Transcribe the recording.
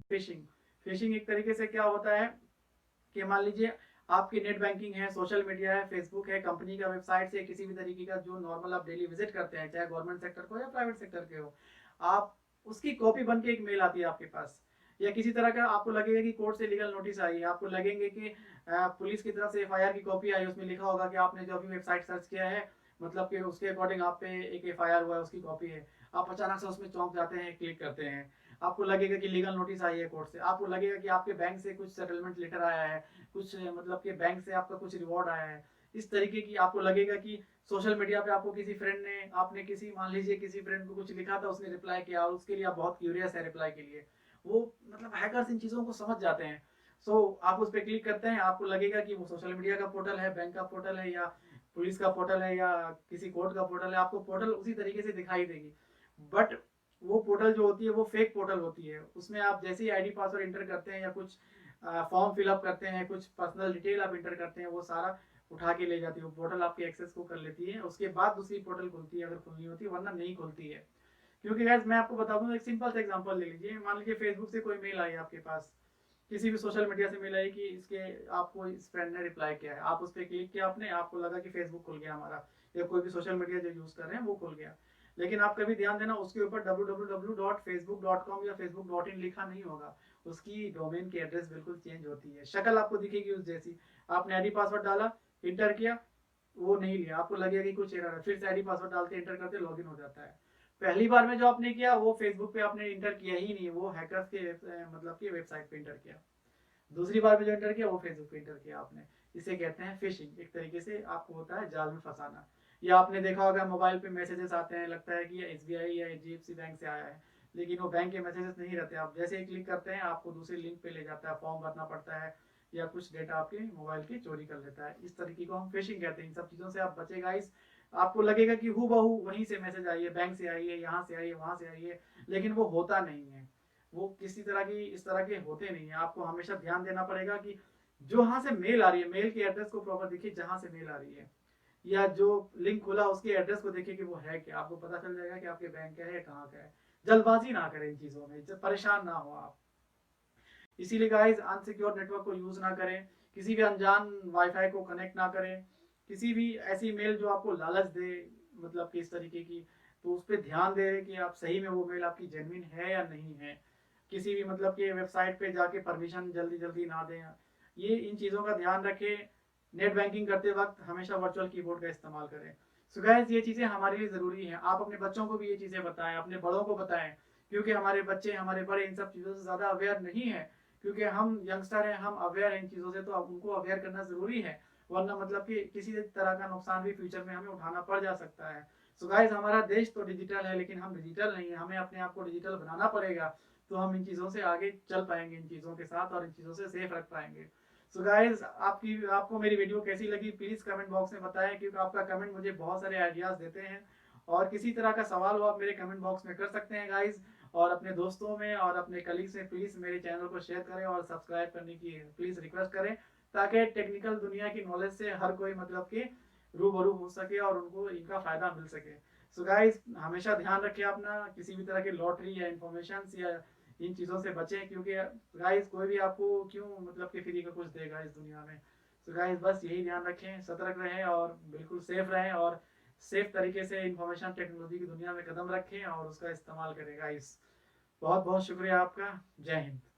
Fishing fishing एक तरीके से क्या होता है कि मान लीजिए आपकी नेट बैंकिंग है, सोशल मीडिया है, फेसबुक है, कंपनी का वेबसाइट से किसी भी तरीके का जो नॉर्मल आप डेली विजिट करते हैं, चाहे गवर्नमेंट सेक्टर को या प्राइवेट सेक्टर के हो, आप उसकी कॉपी बन के एक मेल आती है आपके पास, या किसी तरह का आपको लगेगा कि कोर्ट से लीगल नोटिस आई है, आपको लगेंगे कि पुलिस की तरफ से एफआईआर की कॉपी आई, उसमें लिखा होगा कि आपने जो अभी वेबसाइट सर्च किया है, मतलब कि उसके अकॉर्डिंग आप पे एक एफआईआर हुआ है, उसकी कॉपी है। आप अचानक से उसमें चौंक जाते हैं, क्लिक करते हैं, आपको लगेगा कि लीगल नोटिस आई है कोर्ट से, आपको लगेगा कि आपके बैंक से कुछ सेटलमेंट लेटर आया है, कुछ मतलब कि बैंक से आपका कुछ रिवॉर्ड आया है, इस तरीके की आपको लगेगा कि सोशल मीडिया पे आपको किसी फ्रेंड ने, आपने किसी मान लीजिए किसी फ्रेंड को कुछ लिखा था, उसने रिप्लाई किया और उसके लिए आप बहुत क्यूरियस है रिप्लाई के लिए, वो मतलब हैकर्स इन चीज़ों को समझ जाते हैं। सो आप उस पर क्लिक करते हैं, आपको लगेगा कि वो सोशल मीडिया का पोर्टल है, बैंक का पोर्टल है, या पुलिस का पोर्टल है, या किसी कोर्ट का पोर्टल है, आपको पोर्टल उसी तरीके से दिखाई देगी। बट वो पोर्टल जो होती है वो फेक पोर्टल होती है, उसमें आप जैसे ही आईडी पासवर्ड इंटर करते हैं या कुछ फॉर्म फिलअप करते हैं, कुछ पर्सनल डिटेल आप इंटर करते हैं, वो सारा उठा के ले जाती है, वो पोर्टल आपके एक्सेस को कर लेती है, उसके बाद दूसरी पोर्टल खुलती है अगर खुलनी होती है, वरना नहीं खुलती है। क्योंकि गैस मैं आपको बता दूं, एक सिंपल सा एग्जांपल ले लीजिए, मान लीजिए फेसबुक से कोई मेल आई आपके पास, किसी भी सोशल मीडिया से मेल आई कि इसके आपको इस फ्रेंड ने रिप्लाई किया है, आप उस पर क्लिक किया आपने, आपको लगा कि फेसबुक खुल गया हमारा, या कोई भी सोशल मीडिया जो यूज कर रहे हैं वो खुल गया, लेकिन आप कभी ध्यान देना उसके ऊपर www.facebook.com या facebook.in लिखा नहीं होगा, उसकी डोमेन की एड्रेस बिल्कुल चेंज होती है, शक्ल आपको दिखेगी उस जैसी, आपने आईडी पासवर्ड डाला, इंटर किया, वो नहीं लिया, आपको लगेगा कि कुछ एरर है, फिर से आईडी पासवर्ड डालते इंटर करते लॉगिन हो जाता है। पहली बार में जो आपने किया वो फेसबुक पे आपने इंटर किया ही नहीं, वो हैकर्स के मतलब की वेबसाइट पे इंटर किया। दूसरी बार में जो इंटर किया वो फेसबुक पे इंटर किया आपने। इसे कहते हैं फिशिंग, एक तरीके से आपको होता है जाल में फंसाना। या आपने देखा होगा मोबाइल पे मैसेजेस आते हैं, लगता है कि एसबीआई या एचडीएफसी बैंक से आया है, लेकिन वो बैंक के मैसेजेस नहीं रहते, आप जैसे ही क्लिक करते हैं आपको दूसरी लिंक पे ले जाता है, फॉर्म भरना पड़ता है, या कुछ डेटा आपके मोबाइल की चोरी कर लेता है। इस तरीके को हम फिशिंग कहते हैं। इन सब चीज़ों से आप बचे गाइस। आपको लगेगा कि हु बहू वहीं से मैसेज आई है, बैंक से आई है, यहाँ से आई है, वहाँ से आई है, लेकिन वो होता नहीं है, वो किसी तरह की इस तरह के होते नहीं है। आपको हमेशा ध्यान देना पड़ेगा कि जो यहाँ से मेल आ रही है, मेल के एड्रेस को प्रॉपर देखिए जहाँ से मेल आ रही है, या जो लिंक खुला उसके एड्रेस को देखिए कि वो है क्या, आपको पता चल जाएगा कि आपके बैंक का है या कहाँ का है। जल्दबाजी ना करें इन चीज़ों में, परेशान ना हो आप। इसीलिए गाइस अनसिक्योर नेटवर्क को यूज ना करें, किसी भी अनजान वाईफाई को कनेक्ट ना करें, किसी भी ऐसी मेल जो आपको लालच दे, मतलब कि इस तरीके की, तो उस पर ध्यान दें कि आप सही में वो मेल आपकी जेन्युइन है या नहीं है। किसी भी मतलब कि वेबसाइट पे जाके परमिशन जल्दी जल्दी ना दें, ये इन चीज़ों का ध्यान रखें। नेट बैंकिंग करते वक्त हमेशा वर्चुअल कीबोर्ड का इस्तेमाल करें। सो गाइस ये चीज़ें हमारे लिए ज़रूरी हैं, आप अपने बच्चों को भी ये चीज़ें बताएं, अपने बड़ों को बताएं, क्योंकि हमारे बच्चे हमारे बड़े इन सब चीज़ों से ज़्यादा अवेयर नहीं है। क्योंकि हम यंगस्टर हैं, हम अवेयर हैं इन चीज़ों से, तो अब उनको अवेयर करना ज़रूरी है, वरना मतलब कि किसी तरह का नुकसान भी फ्यूचर में हमें उठाना पड़ जा सकता है। सो गाइस हमारा देश तो डिजिटल है, लेकिन हम डिजिटल नहीं है, हमें अपने आप को डिजिटल बनाना पड़ेगा, तो हम इन चीज़ों से आगे चल पाएंगे, इन चीज़ों के साथ, और इन चीज़ों से सेफ रख पाएंगे। सो गाइस आपको मेरी वीडियो कैसी लगी प्लीज़ कमेंट बॉक्स में बताएं, क्योंकि आपका कमेंट मुझे बहुत सारे आइडियाज़ देते हैं। और किसी तरह का सवाल हो आप मेरे कमेंट बॉक्स में कर सकते हैं गाइस। और अपने दोस्तों में और अपने कलीग्स में प्लीज़ मेरे चैनल को शेयर करें और सब्सक्राइब करने की प्लीज़ रिक्वेस्ट करें, ताकि टेक्निकल दुनिया की नॉलेज से हर कोई मतलब कि रूबरू हो सके और उनको इनका फ़ायदा मिल सके। सो गाइस हमेशा ध्यान रखें अपना, किसी भी तरह की लॉटरी या इन्फॉर्मेशन या इन चीज़ों से बचें, क्योंकि गाइस कोई भी आपको क्यों मतलब कि फ्री का कुछ देगा इस दुनिया में। सो गाइस बस यही ध्यान रखें, सतर्क रहें और बिल्कुल सेफ रहें, और सेफ तरीके से इंफॉर्मेशन टेक्नोलॉजी की दुनिया में कदम रखें और उसका इस्तेमाल करें गाइस। बहुत बहुत शुक्रिया आपका। जय हिंद।